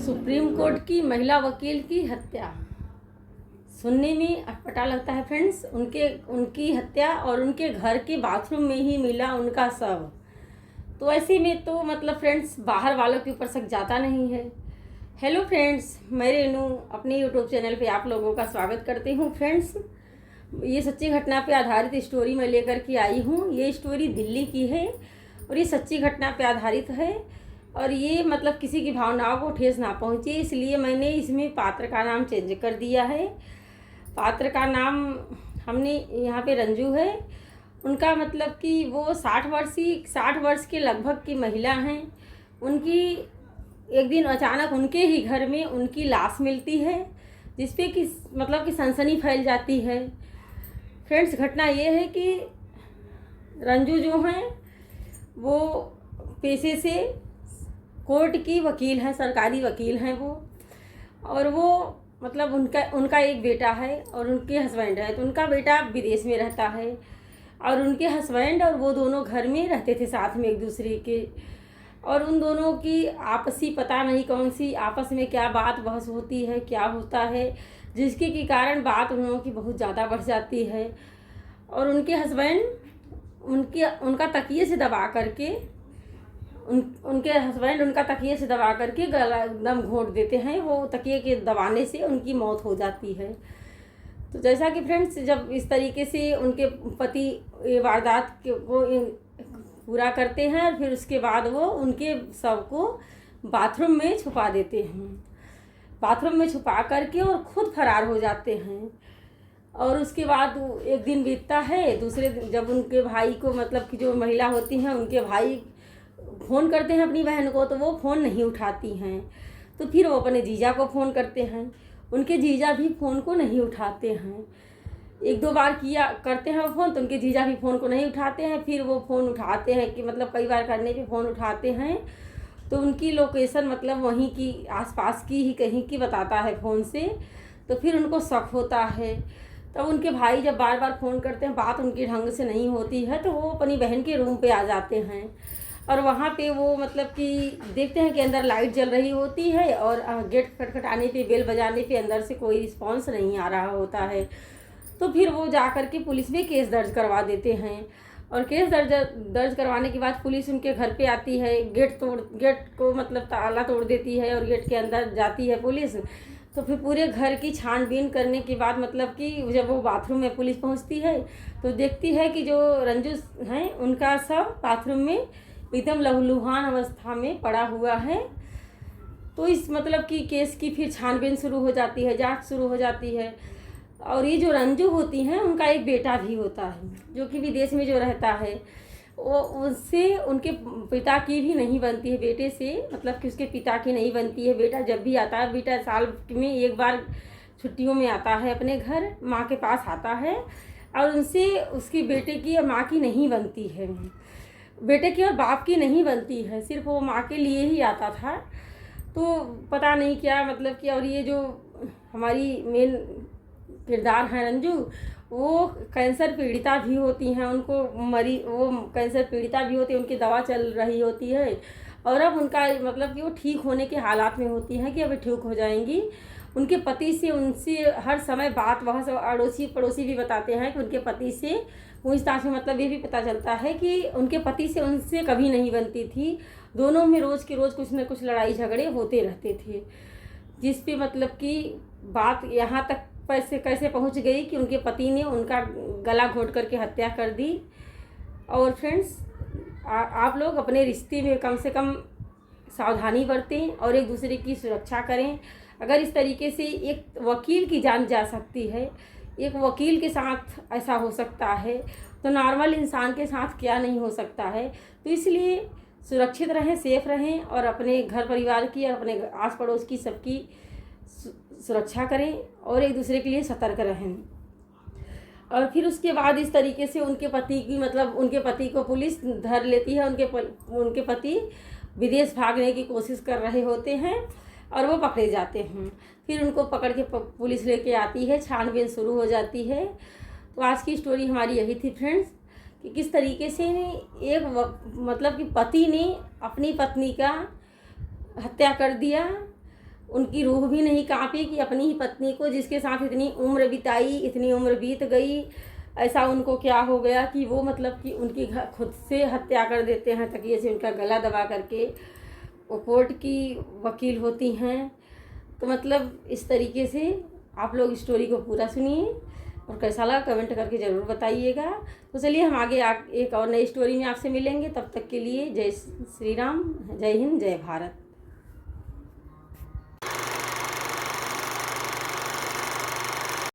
Supreme court की महिला वकील की हत्या सुनने में अटपटा लगता है फ्रेंड्स। उनकी हत्या और उनके घर के बाथरूम में ही मिला उनका शव। तो ऐसे में तो मतलब फ्रेंड्स बाहर वालों के ऊपर शक जाता नहीं है। हेलो फ्रेंड्स, मैं रेनू अपने यूट्यूब चैनल पे आप लोगों का स्वागत करती हूँ। फ्रेंड्स, ये सच्ची घटना पे आधारित स्टोरी मैं लेकर के आई हूँ। ये स्टोरी दिल्ली की है और ये सच्ची घटना पे आधारित है और ये मतलब किसी की भावनाओं को ठेस ना पहुँचे, इसलिए मैंने इसमें पात्र का नाम चेंज कर दिया है। पात्र का नाम हमने यहाँ पे रंजू है। उनका मतलब कि वो 60 वर्ष के लगभग की महिला हैं। उनकी एक दिन अचानक उनके ही घर में उनकी लाश मिलती है, जिसपे कि मतलब कि सनसनी फैल जाती है। फ्रेंड्स, घटना ये है कि रंजू जो हैं वो पेशे से कोर्ट की वकील हैं, सरकारी वकील हैं वो। और वो मतलब उनका एक बेटा है और उनके हस्बैंड है। तो उनका बेटा विदेश में रहता है और उनके हस्बैंड और वो दोनों घर में रहते थे साथ में एक दूसरे के। और उन दोनों की आपसी पता नहीं कौन सी आपस में क्या बात बहस होती है, क्या होता है, जिसके के कारण बात उन लोगों की बहुत ज़्यादा बढ़ जाती है। और उनके हस्बैंड उनका तकिए से दबा करके उनके हस्बैंड उनका तकिए से दबा करके गला एकदम घोंट देते हैं। वो तकिए के दबाने से उनकी मौत हो जाती है। तो जैसा कि फ्रेंड्स, जब इस तरीके से उनके पति ये वारदात को पूरा करते हैं और फिर उसके बाद वो उनके शव को बाथरूम में छुपा देते हैं। बाथरूम में छुपा करके और ख़ुद फरार हो जाते हैं। और उसके बाद एक दिन बीतता है, दूसरे दिन जब उनके भाई को मतलब कि जो महिला होती हैं उनके भाई फ़ोन करते हैं अपनी बहन को, तो वो फ़ोन नहीं उठाती हैं। तो फिर वो अपने जीजा को फ़ोन करते हैं, उनके जीजा भी फ़ोन को नहीं उठाते हैं। एक दो बार करते हैं वो फ़ोन, तो उनके जीजा भी फ़ोन को नहीं उठाते हैं। फिर वो फ़ोन उठाते हैं कि मतलब कई बार करने पे फ़ोन उठाते हैं तो उनकी लोकेशन मतलब वहीं की आसपास की ही कहीं की बताता है फ़ोन से। तो फिर उनको शक होता है। तब उनके भाई जब बार बार फ़ोन करते हैं, बात उनकी ढंग से नहीं होती है, तो वो अपनी बहन के रूम पे आ जाते हैं। और वहाँ पे वो मतलब कि देखते हैं कि अंदर लाइट जल रही होती है और गेट खटखटाने पे, बेल बजाने पे अंदर से कोई रिस्पॉन्स नहीं आ रहा होता है। तो फिर वो जा कर के पुलिस में केस दर्ज करवा देते हैं। और केस दर्ज करवाने के बाद पुलिस उनके घर पे आती है, गेट को मतलब ताला तोड़ देती है और गेट के अंदर जाती है पुलिस। तो फिर पूरे घर की छानबीन करने के बाद मतलब कि जब वो बाथरूम में पुलिस पहुंचती है तो देखती है कि जो रंजू हैं उनका शव बाथरूम में एकदम लहूलुहान अवस्था में पड़ा हुआ है। तो इस मतलब कि केस की फिर छानबीन शुरू हो जाती है, जांच शुरू हो जाती है। और ये जो रंजू होती हैं उनका एक बेटा भी होता है जो कि विदेश में जो रहता है। वो उससे उनके पिता की भी नहीं बनती है, बेटे से मतलब कि उसके पिता की नहीं बनती है। बेटा जब भी आता है, बेटा साल में एक बार छुट्टियों में आता है अपने घर, माँ के पास आता है और उनसे उसकी बेटे की और माँ की नहीं बनती है, बेटे की और बाप की नहीं बनती है, सिर्फ वो माँ के लिए ही आता था। तो पता नहीं क्या मतलब कि और ये जो हमारी मेन किरदार हैं रंजू, वो कैंसर पीड़िता भी होती हैं। वो कैंसर पीड़िता भी होती है, उनकी दवा चल रही होती है और अब उनका मतलब कि वो ठीक होने के हालात में होती हैं कि अब ठीक हो जाएंगी। उनके पति से उनसे हर समय बात बहस, अड़ोसी पड़ोसी भी बताते हैं कि उनके पति से पूछताछ में मतलब ये भी पता चलता है कि उनके पति से उनसे कभी नहीं बनती थी। दोनों में रोज़ के रोज़ कुछ न कुछ लड़ाई झगड़े होते रहते थे, जिस पे मतलब कि बात यहाँ तक कैसे पहुँच गई कि उनके पति ने उनका गला घोंट करके हत्या कर दी। और फ्रेंड्स, आप लोग अपने रिश्ते में कम से कम सावधानी बरतें और एक दूसरे की सुरक्षा करें। अगर इस तरीके से एक वकील की जान जा सकती है, एक वकील के साथ ऐसा हो सकता है, तो नॉर्मल इंसान के साथ क्या नहीं हो सकता है। तो इसलिए सुरक्षित रहें, सेफ रहें और अपने घर परिवार की और अपने आस पड़ोस की सबकी सुरक्षा करें और एक दूसरे के लिए सतर्क रहें। और फिर उसके बाद इस तरीके से उनके पति को पुलिस धर लेती है। उनके पति विदेश भागने की कोशिश कर रहे होते हैं और वो पकड़े जाते हैं। फिर उनको पकड़ के पुलिस लेके आती है, छानबीन शुरू हो जाती है। तो आज की स्टोरी हमारी यही थी फ्रेंड्स, कि किस तरीके से मतलब कि पति ने अपनी पत्नी का हत्या कर दिया उनकी रूह भी नहीं कांपी कि अपनी ही पत्नी को, जिसके साथ इतनी उम्र बिताई, इतनी उम्र बीत गई, ऐसा उनको क्या हो गया कि वो मतलब कि उनकी खुद से हत्या कर देते हैं, तकिए से उनका गला दबा करके। वो कोर्ट की वकील होती हैं। तो मतलब इस तरीके से आप लोग स्टोरी को पूरा सुनिए और कैसा लगा कमेंट करके ज़रूर बताइएगा। तो चलिए हम आगे एक और नई स्टोरी में आपसे मिलेंगे। तब तक के लिए जय श्री राम, जय हिंद, जय भारत।